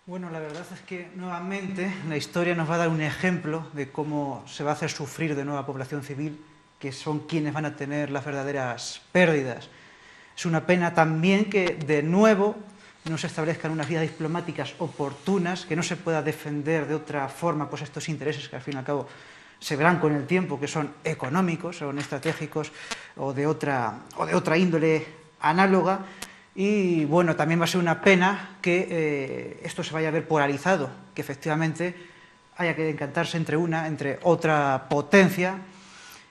Bueno, la verdad es que nuevamente la historia nos va a dar un ejemplo de cómo se va a hacer sufrir de nuevo a población civil, que son quienes van a tener las verdaderas pérdidas. Es una pena también que de nuevo no se establezcan unas vías diplomáticas oportunas, que no se pueda defender de otra forma pues estos intereses que al fin y al cabo se verán con el tiempo, que son económicos, son estratégicos o de otra índole análoga. Y bueno, también va a ser una pena que esto se vaya a ver polarizado, que efectivamente haya que decantarse entre otra potencia,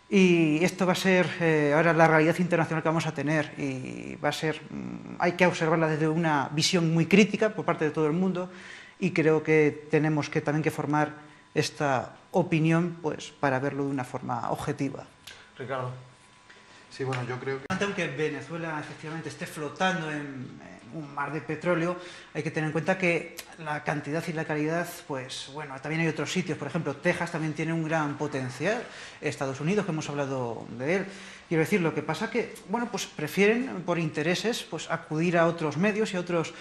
y esto va a ser ahora la realidad internacional que vamos a tener, y va a ser, hay que observarla desde una visión muy crítica por parte de todo el mundo, y creo que tenemos que también que formar esta opinión pues para verlo de una forma objetiva. Ricardo. Sí, bueno, yo creo que... Aunque Venezuela efectivamente esté flotando en un mar de petróleo, hay que tener en cuenta que la cantidad y la calidad, pues bueno, también hay otros sitios. Por ejemplo, Texas también tiene un gran potencial. Estados Unidos, que hemos hablado de él. Quiero decir, lo que pasa que, bueno, pues prefieren por intereses pues acudir a otros medios y a otros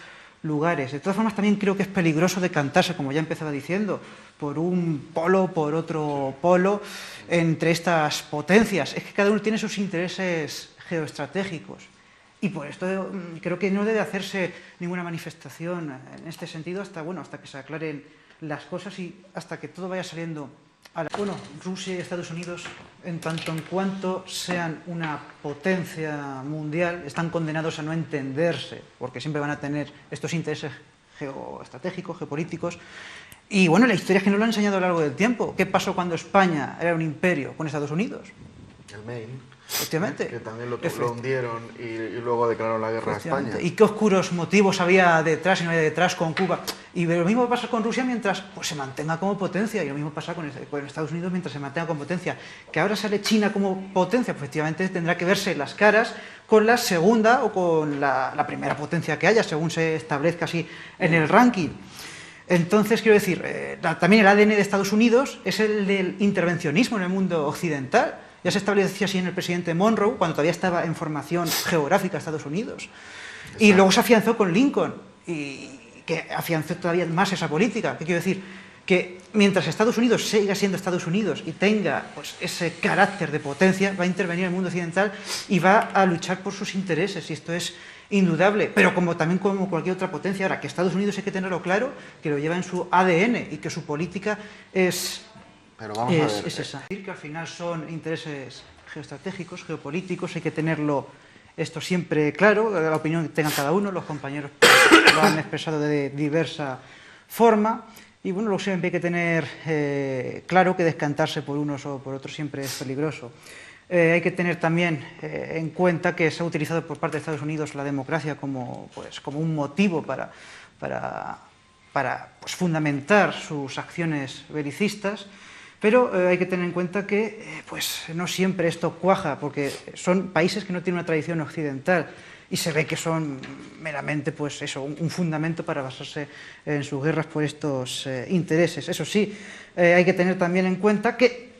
lugares. De todas formas, también creo que es peligroso decantarse, como ya empezaba diciendo, por un polo, por otro polo, entre estas potencias. Es que cada uno tiene sus intereses geoestratégicos. Y por esto creo que no debe hacerse ninguna manifestación en este sentido hasta que se aclaren las cosas y hasta que todo vaya saliendo a la... Bueno, Rusia y Estados Unidos, en tanto en cuanto sean una potencia mundial, están condenados a no entenderse, porque siempre van a tener estos intereses geoestratégicos, geopolíticos. Y bueno, la historia es que nos lo ha enseñado a lo largo del tiempo. ¿Qué pasó cuando España era un imperio con Estados Unidos? El Maine. Efectivamente. Que también lo hundieron y luego declararon la guerra a España. ¿Y qué oscuros motivos había detrás y no había detrás con Cuba? Y lo mismo pasa con Rusia mientras pues, se mantenga como potencia, y lo mismo pasa con Estados Unidos mientras se mantenga como potencia. Que ahora sale China como potencia, pues efectivamente tendrá que verse las caras con la segunda o con la primera potencia que haya, según se establezca así en el ranking. Entonces, quiero decir, también el ADN de Estados Unidos es el del intervencionismo en el mundo occidental. Ya se estableció así en el presidente Monroe, cuando todavía estaba en formación geográfica Estados Unidos. Exacto. Y luego se afianzó con Lincoln, y que afianzó todavía más esa política. ¿Qué quiero decir? Que mientras Estados Unidos siga siendo Estados Unidos y tenga pues, ese carácter de potencia, va a intervenir en el mundo occidental y va a luchar por sus intereses, y esto es indudable, pero también como cualquier otra potencia. Ahora, que Estados Unidos hay que tenerlo claro, que lo lleva en su ADN y que su política es esa. Que al final son intereses geoestratégicos, geopolíticos, hay que tenerlo esto siempre claro, la opinión que tenga cada uno, los compañeros lo han expresado de diversa forma, y bueno, luego siempre hay que tener claro que descantarse por unos o por otros siempre es peligroso. Hay que tener también en cuenta que se ha utilizado por parte de Estados Unidos la democracia como un motivo para pues, fundamentar sus acciones belicistas, pero hay que tener en cuenta que pues, no siempre esto cuaja, porque son países que no tienen una tradición occidental y se ve que son meramente pues, eso, un fundamento para basarse en sus guerras por estos intereses. Eso sí, hay que tener también en cuenta que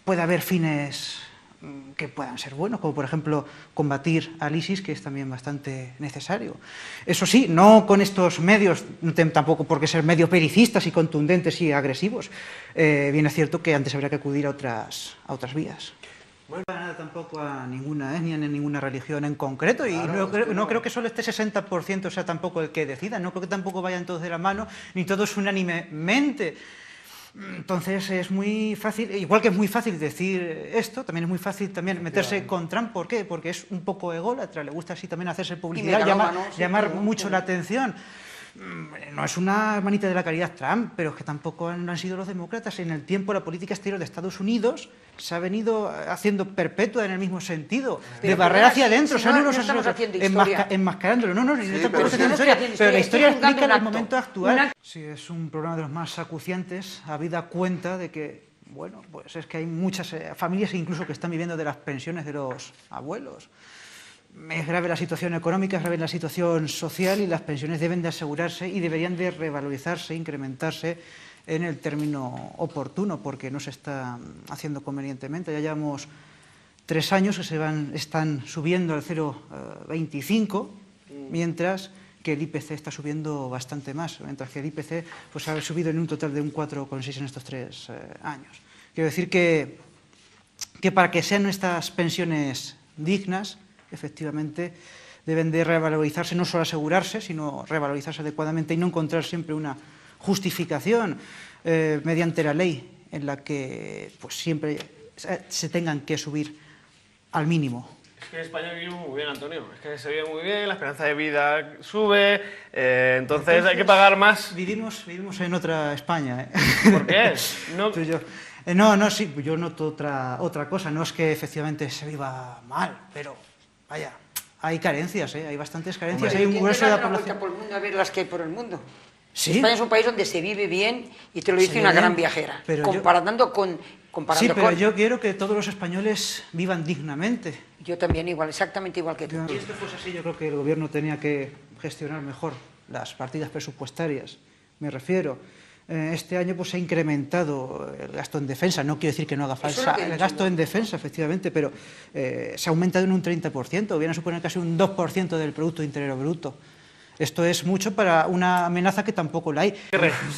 puede haber fines que puedan ser buenos, como por ejemplo combatir al ISIS, que es también bastante necesario. Eso sí, no con estos medios, tampoco porque ser medios belicistas y contundentes y agresivos. Bien es cierto que antes habría que acudir a otras vías. No para nada tampoco a ninguna etnia ni a ninguna religión en concreto, y claro, no creo que solo este 60% sea tampoco el que decida, no creo que tampoco vayan todos de la mano, ni todos unánimemente. Entonces es muy fácil, igual que es muy fácil decir esto, también es muy fácil también meterse con Trump. ¿Por qué? Porque es un poco ególatra, le gusta así también hacerse publicidad, llamar mucho la atención. No es una manita de la caridad Trump, pero es que tampoco han sido los demócratas. En el tiempo la política exterior de Estados Unidos se ha venido haciendo perpetua en el mismo sentido, de barrer hacia adentro, enmascarándolo. Pero la historia explica el momento actual. Sí, es un problema de los más acuciantes, habida cuenta de que, bueno, pues es que hay muchas familias incluso que están viviendo de las pensiones de los abuelos. Es grave la situación económica, es grave la situación social, y las pensiones deben de asegurarse y deberían de revalorizarse, incrementarse en el término oportuno, porque no se está haciendo convenientemente. Ya llevamos 3 años que están subiendo al 0,25, mientras que el IPC está subiendo bastante más, mientras que el IPC pues, ha subido en un total de un 4,6 en estos 3 años. Quiero decir que para que sean estas pensiones dignas, efectivamente, deben de revalorizarse, no solo asegurarse, sino revalorizarse adecuadamente y no encontrar siempre una justificación mediante la ley en la que pues, siempre se tengan que subir al mínimo. Es que en España vivimos muy bien, Antonio. Es que se vive muy bien, la esperanza de vida sube, entonces hay que pagar más. Vivimos en otra España. ¿Por qué? No... Sí, yo noto otra cosa. No es que efectivamente se viva mal, pero vaya, hay carencias, hay bastantes carencias. Hombre, hay un grueso de la población. Por el mundo a ver las que hay por el mundo. ¿Sí? España es un país donde se vive bien y te lo dice una gran viajera. Comparando con... Sí, pero yo quiero que todos los españoles vivan dignamente. Yo también igual, exactamente igual que tú. Si esto fuese así, yo creo que el gobierno tenía que gestionar mejor las partidas presupuestarias. Me refiero, este año pues, se ha incrementado el gasto en defensa. No quiero decir que no haga falta el gasto en defensa, efectivamente, pero se ha aumentado en un 30%, viene a suponer casi un 2% del Producto Interior Bruto. Esto es mucho para una amenaza que tampoco la hay.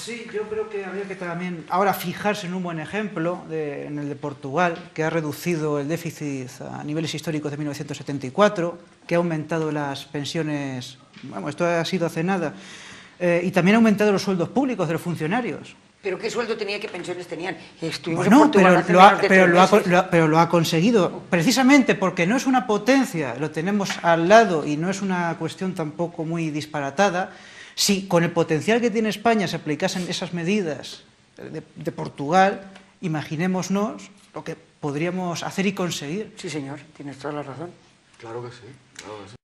Sí, yo creo que habría que también ahora fijarse en un buen ejemplo, en el de Portugal, que ha reducido el déficit a niveles históricos de 1974, que ha aumentado las pensiones, bueno, esto ha sido hace nada, y también ha aumentado los sueldos públicos de los funcionarios. ¿Pero qué sueldo tenía, qué pensiones tenían? Bueno, pero lo ha conseguido, precisamente porque no es una potencia, lo tenemos al lado y no es una cuestión tampoco muy disparatada. Si con el potencial que tiene España se aplicasen esas medidas de Portugal, imaginémonos lo que podríamos hacer y conseguir. Sí, señor, tienes toda la razón. Claro que sí, claro que sí.